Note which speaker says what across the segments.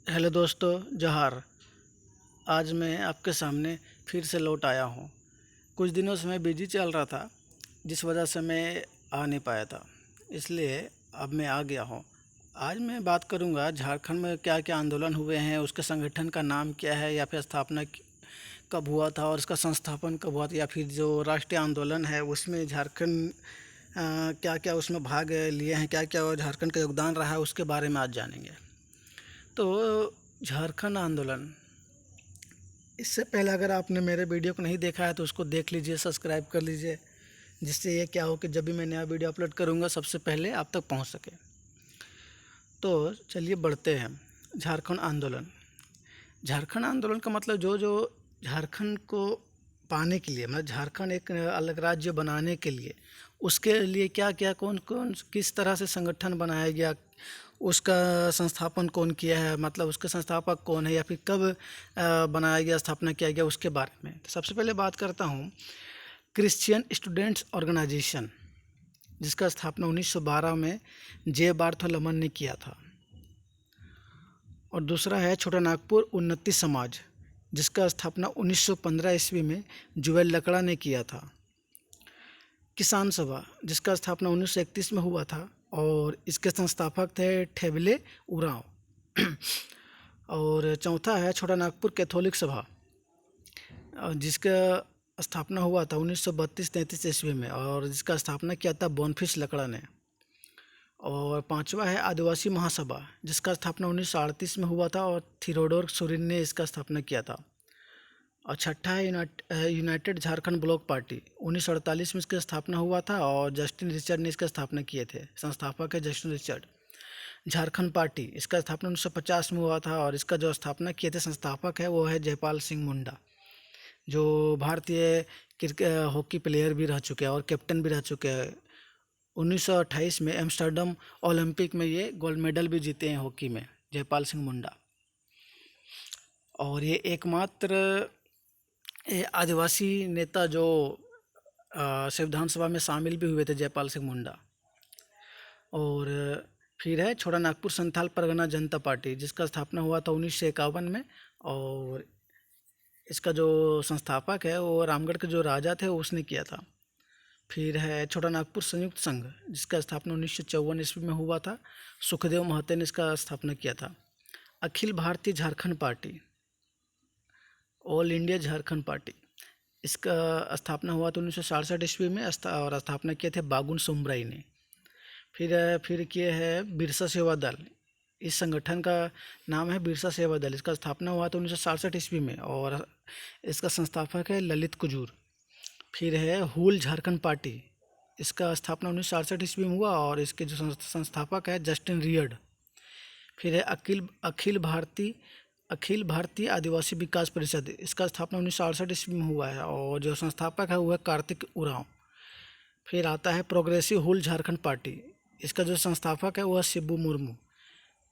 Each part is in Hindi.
Speaker 1: हेलो दोस्तों, जोहार। आज मैं आपके सामने फिर से लौट आया हूँ। कुछ दिनों से मैं बिजी चल रहा था, जिस वजह से मैं आ नहीं पाया था। इसलिए अब मैं आ गया हूँ। आज मैं बात करूँगा झारखंड में क्या क्या आंदोलन हुए हैं, उसके संगठन का नाम क्या है, या फिर स्थापना कब हुआ था और इसका संस्थापन कब हुआ था, या फिर जो राष्ट्रीय आंदोलन है उसमें झारखंड क्या क्या उसमें भाग लिए हैं, क्या क्या झारखंड का योगदान रहा है, उसके बारे में आज जानेंगे। तो झारखंड आंदोलन, इससे पहले अगर आपने मेरे वीडियो को नहीं देखा है तो उसको देख लीजिए, सब्सक्राइब कर लीजिए, जिससे ये क्या हो कि जब भी मैं नया वीडियो अपलोड करूँगा सबसे पहले आप तक पहुँच सके। तो चलिए बढ़ते हैं। झारखंड आंदोलन। झारखंड आंदोलन का मतलब जो जो झारखंड को पाने के लिए, मतलब झारखंड एक अलग राज्य बनाने के लिए, उसके लिए क्या क्या कौन कौन किस तरह से संगठन बनाया गया, उसका संस्थापन कौन किया है, मतलब उसके संस्थापक कौन है, या फिर कब बनाया गया, स्थापना किया गया, उसके बारे में। तो सबसे पहले बात करता हूँ क्रिश्चियन स्टूडेंट्स ऑर्गेनाइजेशन, जिसका स्थापना 1912 में जे बार्थोलोमन ने किया था। और दूसरा है छोटा नागपुर उन्नति समाज, जिसका स्थापना 1915 ईस्वी में जुएल लकड़ा ने किया था। किसान सभा, जिसका स्थापना 1931 में हुआ था और इसके संस्थापक थे ठेबले उरांव। और चौथा है छोटा नागपुर कैथोलिक सभा, जिसका स्थापना हुआ था 1932-33 ईस्वी में और जिसका स्थापना किया था बोनफिस लकड़ा ने। और पांचवा है आदिवासी महासभा, जिसका स्थापना 1938 में हुआ था और थिरोडोर सोरेन ने इसका स्थापना किया था। और छठा है यूनाइटेड झारखंड ब्लॉक पार्टी, 1948 में इसकी स्थापना हुआ था और जस्टिन रिचर्ड ने इसका स्थापना किए थे। संस्थापक है जस्टिन रिचर्ड। झारखंड पार्टी, इसका स्थापना 1950 में हुआ था और इसका जो स्थापना किए थे संस्थापक है वो है जयपाल सिंह मुंडा, जो भारतीय क्रिकेट हॉकी प्लेयर भी रह चुके हैं और कैप्टन भी रह चुके हैं। 1928 में एम्स्टर्डम ओलंपिक में ये गोल्ड मेडल भी जीते हैं हॉकी में, जयपाल सिंह मुंडा। और ये एकमात्र आदिवासी नेता जो संविधान सभा में शामिल भी हुए थे, जयपाल सिंह मुंडा। और फिर है छोटा नागपुर संथाल परगना जनता पार्टी, जिसका स्थापना हुआ था 1951 में और इसका जो संस्थापक है वो रामगढ़ के जो राजा थे उसने किया था। फिर है छोटा नागपुर संयुक्त संघ, जिसका स्थापना 1954 ईस्वी में हुआ था। सुखदेव महतो ने इसका स्थापना किया था। Akhil Bharatiya Jharkhand party, all India Jharkhand party, इसका स्थापना हुआ था 1967 ईस्वी में और स्थापना किए थे बागुन सोमराई ने। फिर किए है बिरसा सेवा दल, इस संगठन का नाम है बिरसा सेवा दल। इसका स्थापना हुआ था 1967 ईस्वी में और इसका संस्थापक है ललित कुजूर। फिर है हुल झारखंड पार्टी, इसका स्थापना 1967 ईस्वी में हुआ और इसके जो संस्थापक है जस्टिन रियर्ड। फिर है अखिल भारतीय आदिवासी विकास परिषद, इसका स्थापना 1968 ईस्वी में हुआ है और जो संस्थापक है वो है कार्तिक उरांव। फिर आता है प्रोग्रेसिव हुल झारखंड पार्टी, इसका जो संस्थापक है वो है शिबू मुर्मू।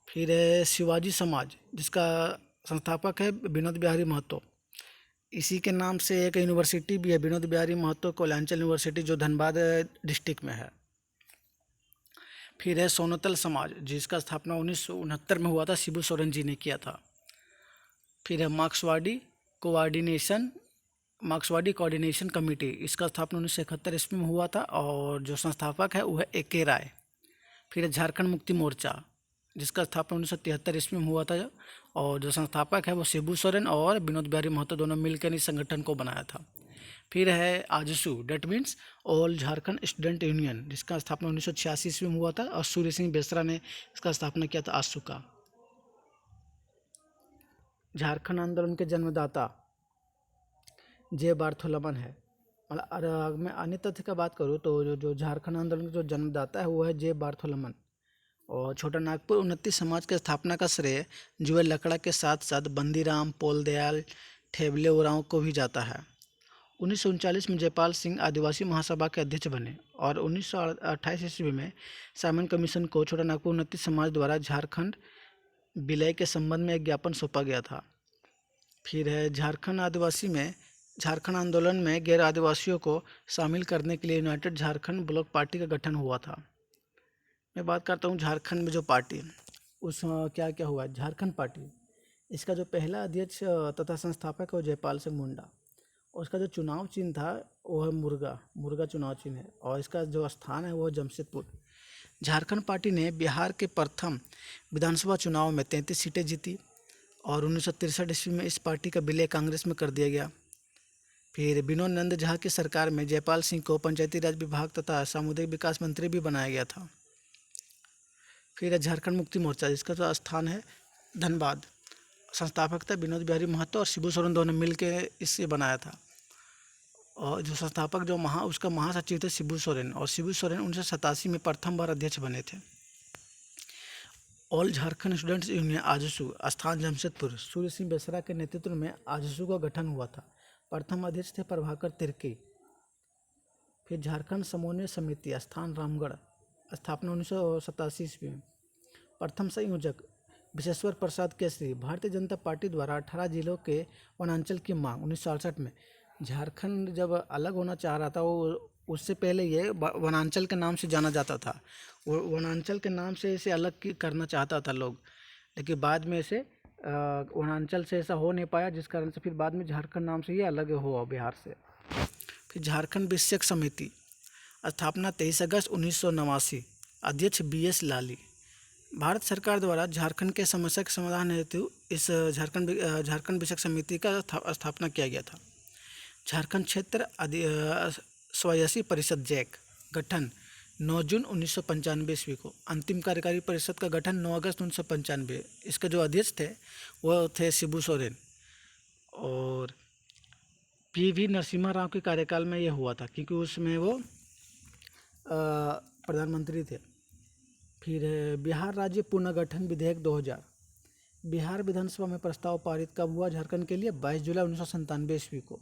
Speaker 1: फिर है शिवाजी समाज, जिसका संस्थापक है विनोद बिहारी महतो। इसी के नाम से एक यूनिवर्सिटी भी है, विनोद बिहारी महतो कोयलांचल यूनिवर्सिटी, जो धनबाद डिस्ट्रिक्ट में है। फिर है सोनोतल समाज, जिसका स्थापना 1969 में हुआ था, शिबू सोरेन जी ने किया था। फिर है मार्क्सवादी कोऑर्डिनेशन कमेटी, इसका स्थापना 1971 ईस्वी में हुआ था और जो संस्थापक है वो है ए.के. राय। फिर है झारखंड मुक्ति मोर्चा, जिसका स्थापना 1973 ईस्वी में हुआ था और जो संस्थापक है वो शिबू सोरेन और विनोद बिहारी महतो दोनों मिलकर इस संगठन को बनाया था। फिर है AJSU, that means all Jharkhand student union, जिसका स्थापना 1986 ईस्वी में हुआ था और सूर्य सिंह बेसरा ने इसका स्थापना किया था, आजसू का। झारखंड आंदोलन के जन्मदाता जे बार्थोलोमन है। मतलब अगर मैं अन्य तथ्य का बात करूँ तो जो झारखंड आंदोलन का जो जन्मदाता है वो है जे बार्थोलोमन। और छोटा नागपुर उन्नति समाज की स्थापना का श्रेय जुएल लकड़ा के साथ साथ बंदीराम पोल दयाल ठेबले उरांव को भी जाता है। 1939 में जयपाल सिंह आदिवासी महासभा के अध्यक्ष बने और 1928 ईस्वी में साइमन कमीशन को छोटा नागपुर उन्नति समाज द्वारा झारखंड विलय के संबंध में एक ज्ञापन सौंपा गया था। फिर है झारखंड आंदोलन में गैर आदिवासियों को शामिल करने के लिए यूनाइटेड झारखंड ब्लॉक पार्टी का गठन हुआ था। मैं बात करता हूँ झारखंड में जो पार्टी, उस क्या क्या हुआ। झारखंड पार्टी इसका जो पहला अध्यक्ष तथा संस्थापक है वो जयपाल सिंह मुंडा, और इसका जो चुनाव चिन्ह था वो है मुर्गा, मुर्गा चुनाव चिन्ह है, और इसका जो स्थान है वो है जमशेदपुर। झारखंड पार्टी ने बिहार के प्रथम विधानसभा चुनाव में 33 सीटें जीती, और 1963 ईस्वी में इस पार्टी का विलय कांग्रेस में कर दिया गया। फिर विनोद नंद झा की सरकार में जयपाल सिंह को पंचायती राज विभाग तथा सामुदायिक विकास मंत्री भी बनाया गया था। फिर है झारखंड मुक्ति मोर्चा, जिसका जो स्थान है धनबाद। संस्थापक थे विनोद बिहारी महतो और शिबू सोरेन, दोनों मिल के इसे बनाया था। और जो संस्थापक जो उसका महासचिव थे शिबू सोरेन, और शिबू सोरेन 1987 में प्रथम बार अध्यक्ष बने थे। All Jharkhand students union AJSU, स्थान जमशेदपुर, सूर्य सिंह बेसरा के नेतृत्व में आजसू का गठन हुआ था। प्रथम अध्यक्ष थे प्रभाकर तिर्की। फिर झारखंड समन्वय समिति, स्थान रामगढ़, स्थापना 1987 ईस्वी में। प्रथम संयोजक विशेश्वर प्रसाद केसरी। भारतीय जनता पार्टी द्वारा 18 जिलों के वनांचल की मांग 1968 में। झारखंड जब अलग होना चाह रहा था, वो उससे पहले ये वनांचल के नाम से जाना जाता था। वो वनांचल के नाम से इसे अलग करना चाहता था लोग, लेकिन बाद में इसे वनांचल से ऐसा हो नहीं पाया, जिस कारण से फिर बाद में झारखंड नाम से ये अलग हुआ बिहार से। फिर झारखंड विषयक समिति, स्थापना 23 अगस्त 1989, अध्यक्ष BS लाली। भारत सरकार द्वारा झारखंड के समस्या के समाधान हेतु इस झारखंड विषयक समिति का स्थापना किया गया था। झारखंड क्षेत्र स्वायत्त परिषद जैक, गठन 9 जून 1995 ईस्वी को। अंतिम कार्यकारी परिषद का गठन 9 अगस्त 1995। इसके जो अध्यक्ष थे वो थे शिबू सोरेन, और PV नरसिम्हा राव के कार्यकाल में ये हुआ था, क्योंकि उसमें वो प्रधानमंत्री थे। फिर बिहार राज्य पुनर्गठन विधेयक 2000। बिहार विधानसभा में प्रस्ताव पारित कब हुआ झारखंड के लिए? 22 जुलाई 1997 ईस्वी को।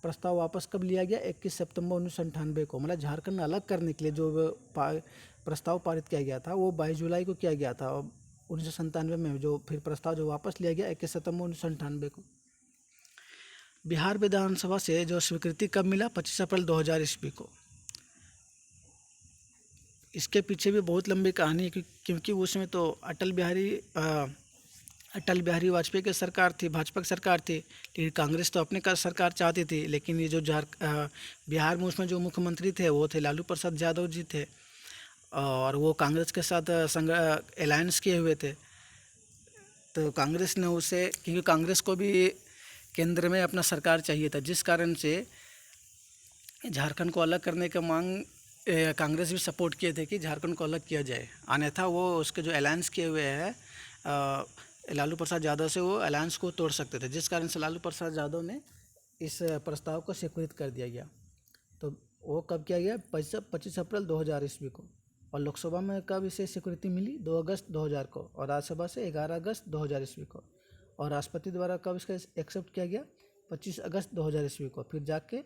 Speaker 1: प्रस्ताव वापस कब लिया गया? 21 सितंबर 1998 को। मतलब झारखंड अलग करने के लिए जो प्रस्ताव पारित किया गया था वो 22 जुलाई को किया गया था, और 1997 में जो फिर प्रस्ताव जो वापस लिया गया 21 सितंबर 1998 को। बिहार विधानसभा से जो स्वीकृति कब मिला? 25 अप्रैल 2000 ईस्वी को। इसके पीछे भी बहुत लंबी कहानी है, क्योंकि उसमें तो अटल बिहारी वाजपेयी की सरकार थी, भाजपा की सरकार थी, लेकिन कांग्रेस तो अपने का सरकार चाहती थी। लेकिन ये जो बिहार में उसमें जो मुख्यमंत्री थे वो थे लालू प्रसाद यादव जी थे, और वो कांग्रेस के साथ अलायंस किए हुए थे। तो कांग्रेस ने उसे, क्योंकि कांग्रेस को भी केंद्र में अपना सरकार चाहिए था, जिस कारण से झारखंड को अलग करने का मांग कांग्रेस भी सपोर्ट किए थे कि झारखंड को अलग किया जाए। अन्यथा वो उसके जो अलायंस किए हुए हैं लालू प्रसाद यादव से, वो अलायंस को तोड़ सकते थे, जिस कारण से लालू प्रसाद यादव ने इस प्रस्ताव को स्वीकृत कर दिया गया। तो वो कब किया गया? 25 अप्रैल 2000 ईस्वी को। और लोकसभा में कब इसे स्वीकृति मिली? 2 अगस्त 2000 को, और राज्यसभा से 11 अगस्त 2000 ईस्वी को। और राष्ट्रपति द्वारा कब इसका एक्सेप्ट किया गया? 25 अगस्त 2000 ईस्वी को। फिर जाके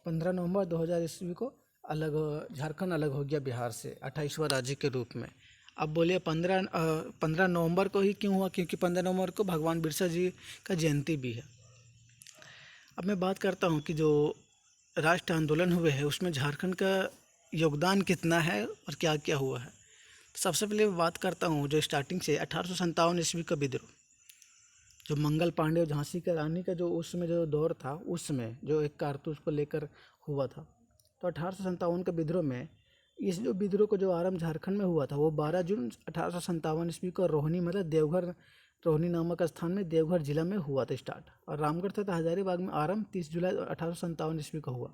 Speaker 1: 15 नवंबर 2000 ईस्वी को झारखंड अलग हो गया बिहार से 28वां राज्य के रूप में। अब बोलिए 15 नवंबर को ही क्यों हुआ? क्योंकि 15 नवंबर को भगवान बिरसा जी का जयंती भी है। अब मैं बात करता हूँ कि जो राष्ट्र आंदोलन हुए हैं उसमें झारखंड का योगदान कितना है और क्या क्या हुआ है। सबसे पहले मैं बात करता हूँ जो स्टार्टिंग से 1857 ईस्वी का विद्रोह, जो मंगल पांडे और झांसी की रानी का जो उसमें जो दौर था, उसमें जो एक कारतूस को लेकर हुआ था। तो 1857 के विद्रोह में, इस जो विद्रोह को जो आरंभ झारखंड में हुआ था वो 12 जून 1857 ईस्वी को रोहिणी, मतलब देवघर, रोहिणी नामक स्थान में देवघर जिला में हुआ था स्टार्ट। और रामगढ़ तथा हजारीबाग में आरंभ 30 जुलाई 1857 ईस्वी को हुआ।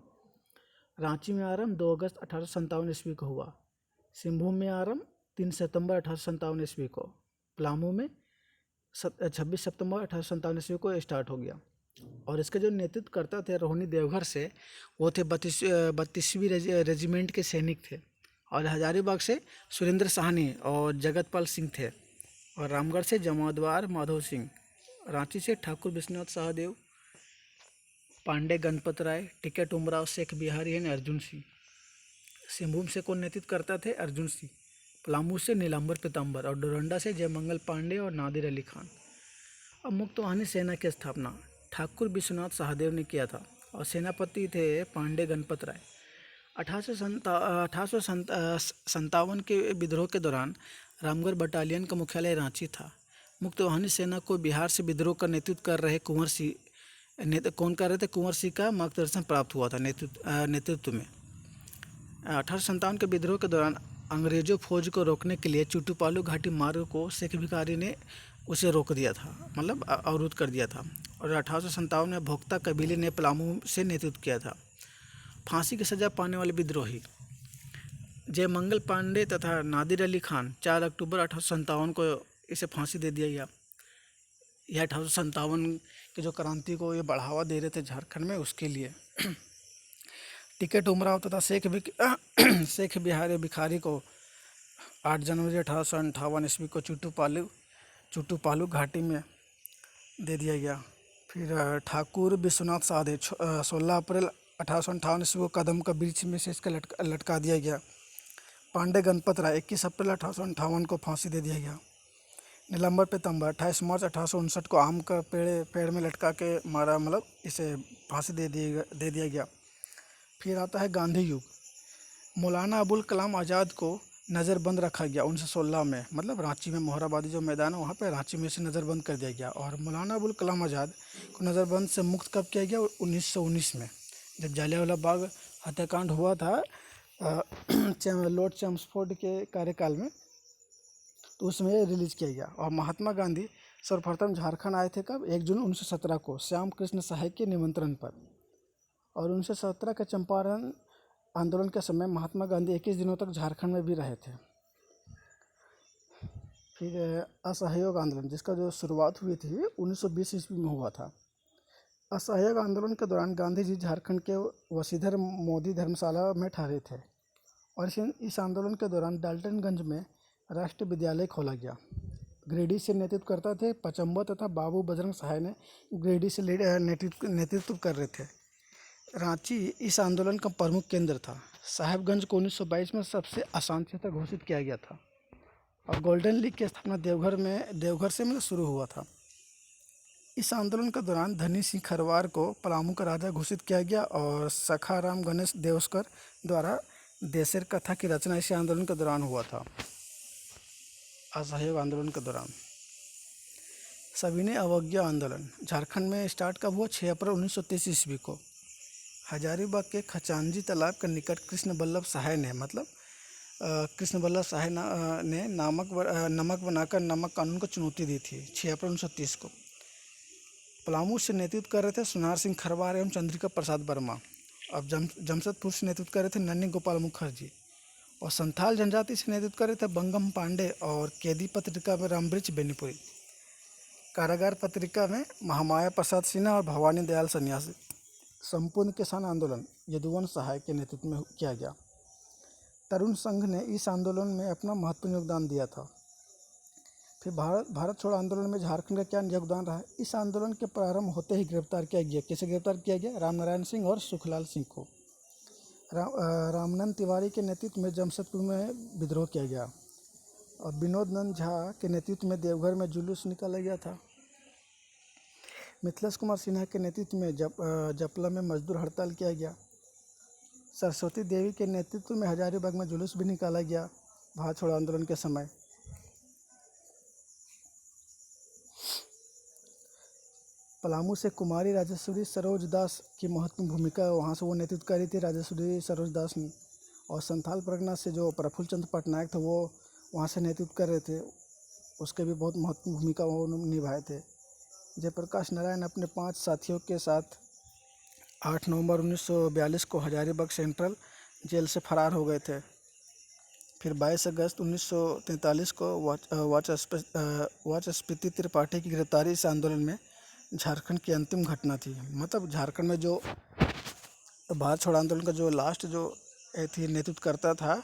Speaker 1: रांची में आरंभ 2 अगस्त 1857 ईस्वी को हुआ। सिंहभूम में आरंभ 3 सितंबर 1857 ईस्वी को। पलामू में 26 सितंबर 1857 ईस्वी को स्टार्ट हो गया। और इसके जो नेतृत्व करता थे रोहिणी देवघर से, वो थे 32वीं रेजिमेंट के सैनिक थे। और हजारीबाग से सुरेंद्र साहनी और जगतपाल सिंह थे। और रामगढ़ से जमाद्वार माधव सिंह। रांची से ठाकुर विश्वनाथ सहदेव, पांडे गणपत राय, टिकट उमराव, शेख बिहारी एंड अर्जुन सिंह। सिंहभूम से कौन नेतृत्व करता थे? अर्जुन सिंह। पलामू से नीलांबर पीताम्बर, और डोरंडा से जयमंगल पांडे और नादिर अली खान। अब मुक्तवाहिनी सेना की स्थापना ठाकुर विश्वनाथ सहदेव ने किया था, और सेनापति थे पांडे गणपत राय। 1857 के विद्रोह के दौरान रामगढ़ बटालियन का मुख्यालय रांची था। मुक्तवाहिनी सेना को बिहार से विद्रोह का नेतृत्व कर रहे कौन कर रहे थे? कुंवर सिंह का मार्गदर्शन प्राप्त हुआ था नेतृत्व में। 1857 के विद्रोह के दौरान अंग्रेजों फौज को रोकने के लिए चुटुपालू घाटी मार्ग को शेख भिखारी ने उसे रोक दिया था, मतलब अवरुद्ध कर दिया था। और 1857 में भोक्ता कबीले ने पलामू से नेतृत्व किया था। फांसी की सजा पाने वाले विद्रोही जयमंगल पांडे तथा नादिर अली खान 4 अक्टूबर 1857 को इसे फांसी दे दिया गया। यह 1857 की जो क्रांति को ये बढ़ावा दे रहे थे झारखंड में, उसके लिए। टिकट उमराव तथा शेख बिहारी भिखारी को 8 जनवरी 1858 ईस्वी को चुटुपालू घाटी में दे दिया गया। फिर ठाकुर विश्वनाथ साधे 16 अप्रैल 1858 ईस्वी को कदम का वृक्ष में से इसका लटका दिया गया। पांडे गणपत राय 21 अप्रैल 1858 को फांसी दे दिया गया। नीलम्बर पीतम्बर 28 मार्च 1859 को आम का पेड़ में लटका के मारा, मतलब इसे फांसी दे दिया गया। फिर आता है गांधी युग। मौलाना अबुल कलाम आज़ाद को नज़रबंद रखा गया 1916 में, मतलब रांची में मोहराबादी जो मैदान है वहाँ पे रांची में से नज़रबंद कर दिया गया। और मौलाना अबुल कलाम आज़ाद को नज़रबंद से मुक्त कब किया गया? 1919 में, जब जलियांवाला बाग हत्याकांड हुआ था लॉर्ड चैम्सफोर्ड के कार्यकाल में, तो उसमें रिलीज़ किया गया। और महात्मा गांधी सर्वप्रथम झारखंड आए थे कब? 1 जून 1917 को श्याम कृष्ण सहाय के निमंत्रण पर। और 1917 के चंपारण आंदोलन के समय महात्मा गांधी 21 दिनों तक झारखंड में भी रहे थे। फिर असहयोग आंदोलन, जिसका जो शुरुआत हुई थी 1920 ईस्वी में हुआ था। असहयोग आंदोलन के दौरान गांधी जी झारखंड के वसीधर मोदी धर्मशाला में ठहरे थे। और इस आंदोलन के दौरान डाल्टनगंज में राष्ट्रीय विद्यालय खोला गया। गिरिडीह से नेतृत्व करता थे पचम्बर तथा बाबू बजरंग सहाय ने गिरिडीह से नेतृत्व कर रहे थे। रांची इस आंदोलन का प्रमुख केंद्र था। साहेबगंज को 1922 में सबसे अशांत क्षेत्र घोषित किया गया था। और गोल्डन लीग की स्थापना देवघर से मतलब शुरू हुआ था। इस आंदोलन के दौरान धनी सिंह खरवार को पलामू का राजा घोषित किया गया। और सखाराम गणेश देवस्कर द्वारा देशर कथा की रचना इस आंदोलन के दौरान हुआ था। असहयोग आंदोलन के दौरान सविनय अवज्ञा आंदोलन झारखंड में स्टार्ट कब हुआ? 6 अप्रैल 1930 ईस्वी को हजारीबाग के खचांजी तालाब के निकट कृष्ण बल्लभ सहाय ने नमक बनाकर नमक कानून को चुनौती दी थी। 6 अप्रैल 1930 को पलामू से नेतृत्व कर रहे थे सुनार सिंह खरवार एवं चंद्रिका प्रसाद वर्मा। अब जमशेदपुर से नेतृत्व कर रहे थे नन्नी गोपाल मुखर्जी। और संथाल जनजाति से नेतृत्व कर रहे थे बंगम पांडे। और कैदी पत्रिका में रामवृक्ष बेनीपुरी। कारागार पत्रिका में महामाया प्रसाद सिन्हा और भवानी दयाल सन्यासी। संपूर्ण किसान आंदोलन यदुवंश सहाय के नेतृत्व में किया गया। तरुण संघ ने इस आंदोलन में अपना महत्वपूर्ण योगदान दिया था। फिर भारत छोड़ो आंदोलन में झारखंड का क्या योगदान रहा? इस आंदोलन के प्रारंभ होते ही गिरफ्तार किया गया। कैसे गिरफ्तार किया गया? रामनारायण सिंह और सुखलाल सिंह को। रामनंद तिवारी के नेतृत्व में जमशेदपुर में विद्रोह किया गया। और विनोद नंद झा के नेतृत्व में देवघर में जुलूस निकाला गया था। मिथिलेश कुमार सिन्हा के नेतृत्व में जपला में मजदूर हड़ताल किया गया। सरस्वती देवी के नेतृत्व में हजारीबाग में जुलूस भी निकाला गया भारत छोड़ो आंदोलन के समय। पलामू से कुमारी राजेश्वरी सरोज दास की महत्वपूर्ण भूमिका, वहाँ से वो नेतृत्व करी थी राजेश्वरी सरोज दास ने। और संथाल परगना से जो प्रफुल्ल चंद्र पटनायक थे वो वहाँ से नेतृत्व कर रहे थे, उसके भी बहुत महत्वपूर्ण भूमिका वो निभाए थे। जयप्रकाश नारायण अपने 5 साथियों के साथ 8 नवंबर 1942 को हजारीबाग सेंट्रल जेल से फरार हो गए थे। फिर 22 अगस्त 1943 को वाचस्पति त्रिपाठी की गिरफ्तारी इस आंदोलन में झारखंड की अंतिम घटना थी। मतलब झारखंड में जो भारत छोड़ो आंदोलन का जो लास्ट जो थी नेतृत्व करता था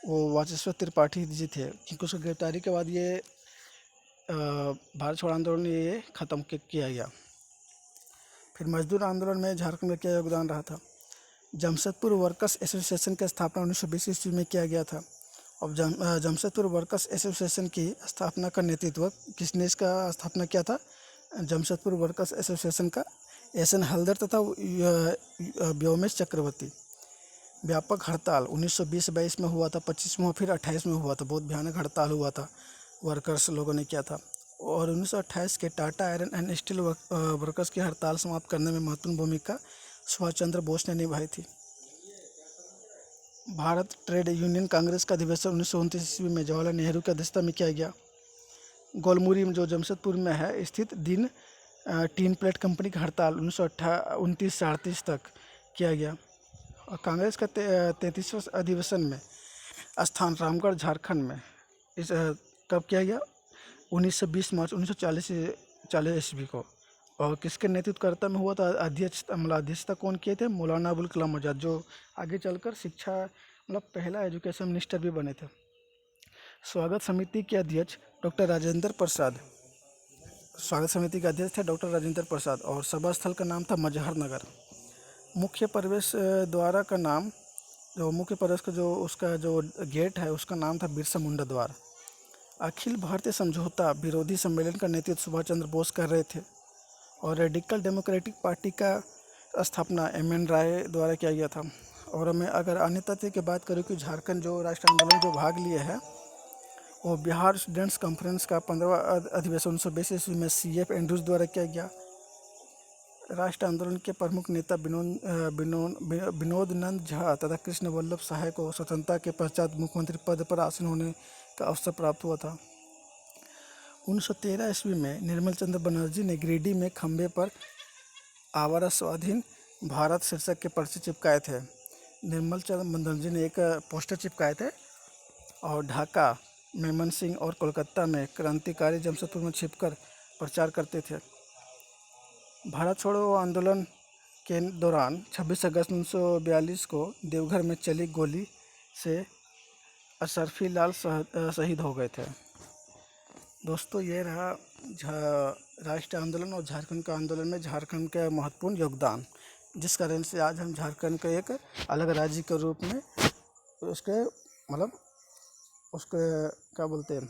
Speaker 1: वो वाचस्पति त्रिपाठी जी थे, क्योंकि उसकी गिरफ्तारी के बाद ये भारत छोड़ो आंदोलन ये ख़त्म किया गया। फिर मजदूर आंदोलन में झारखंड में क्या योगदान रहा था? जमशेदपुर वर्कर्स एसोसिएशन की स्थापना 1920 ईस्वी में किया गया था। और जमशेदपुर वर्कर्स एसोसिएशन की स्थापना का नेतृत्व किसने इसका स्थापना किया था? जमशेदपुर वर्कर्स एसोसिएशन का एस.एन. हल्दर तथा व्योमेश चक्रवर्ती। व्यापक हड़ताल 1920-22 में हुआ था, 25 में फिर 28 में हुआ था। बहुत भयानक हड़ताल हुआ था, वर्कर्स लोगों ने किया था। और 1928 के Tata iron and steel workers की हड़ताल समाप्त करने में महत्वपूर्ण भूमिका सुभाष चंद्र बोस ने निभाई थी। भारत ट्रेड यूनियन कांग्रेस का अधिवेशन 1929 ईस्वी में जवाहरलाल नेहरू की अध्यक्षता में किया गया। गोलमुरी में जो जमशेदपुर में है स्थित दिन टीन प्लेट कंपनी की हड़ताल 1929 से 38 तक किया गया। और कांग्रेस का 33वां अधिवेशन में स्थान रामगढ़ झारखंड में इस कब किया गया? 1920 मार्च 1940 ईस्वी को। और किसके नेतृत्वकर्ता में हुआ था? अध्यक्षता कौन किए थे? मौलाना अबुल कलाम आज़ाद, जो आगे चलकर शिक्षा पहला एजुकेशन मिनिस्टर भी बने थे। स्वागत समिति के अध्यक्ष डॉक्टर राजेंद्र प्रसाद, स्वागत समिति के अध्यक्ष थे डॉक्टर राजेंद्र प्रसाद। और सभा स्थल का नाम था मजहर नगर। मुख्य प्रवेश द्वार का नाम, जो मुख्य प्रवेश का जो उसका जो गेट है उसका नाम था बिरसा मुंडा द्वार। अखिल भारतीय समझौता विरोधी सम्मेलन का नेतृत्व सुभाष चंद्र बोस कर रहे थे। और रेडिकल डेमोक्रेटिक पार्टी का स्थापना एम.एन. राय द्वारा किया गया था। और मैं अगर अन्य तथ्य की बात करूँ कि झारखंड जो राष्ट्र आंदोलन जो भाग लिए है वो बिहार स्टूडेंट्स कॉन्फ्रेंस का 15वां अधिवेशन 1920 ईस्वी में C.F. एंड्रूज द्वारा किया गया। राष्ट्र आंदोलन के प्रमुख नेता विनोद नंद झा तथा कृष्ण वल्लभ सहाय को स्वतंत्रता के पश्चात मुख्यमंत्री पद पर आसीन होने का अवसर प्राप्त हुआ था। 1913 ईस्वी में निर्मल चंद्र बनर्जी ने गिरिडीह में खंभे पर आवारा स्वाधीन भारत शीर्षक के पर्चे चिपकाए थे। निर्मल चंद्र बनर्जी ने एक पोस्टर चिपकाए थे। और ढाका, मेमनसिंह और कोलकाता में क्रांतिकारी जमशेदपुर में छिपकर प्रचार करते थे। भारत छोड़ो आंदोलन के दौरान 26 अगस्त 1942 को देवघर में चली गोली से अशरफी लाल शहीद हो गए थे। दोस्तों, ये रहा राष्ट्रीय आंदोलन और झारखंड का आंदोलन में झारखंड का महत्वपूर्ण योगदान, जिस कारण से आज हम झारखंड का एक अलग राज्य के रूप में उसके उसके क्या बोलते हैं,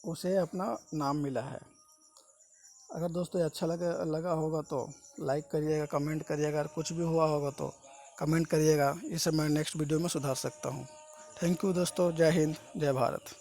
Speaker 1: उसे अपना नाम मिला है। अगर दोस्तों ये अच्छा लगा होगा तो लाइक करिएगा, कमेंट करिएगा। अगर कुछ भी हुआ होगा तो कमेंट करिएगा, इसे मैं नेक्स्ट वीडियो में सुधार सकता हूँ। थैंक यू दोस्तों। जय हिंद, जय भारत।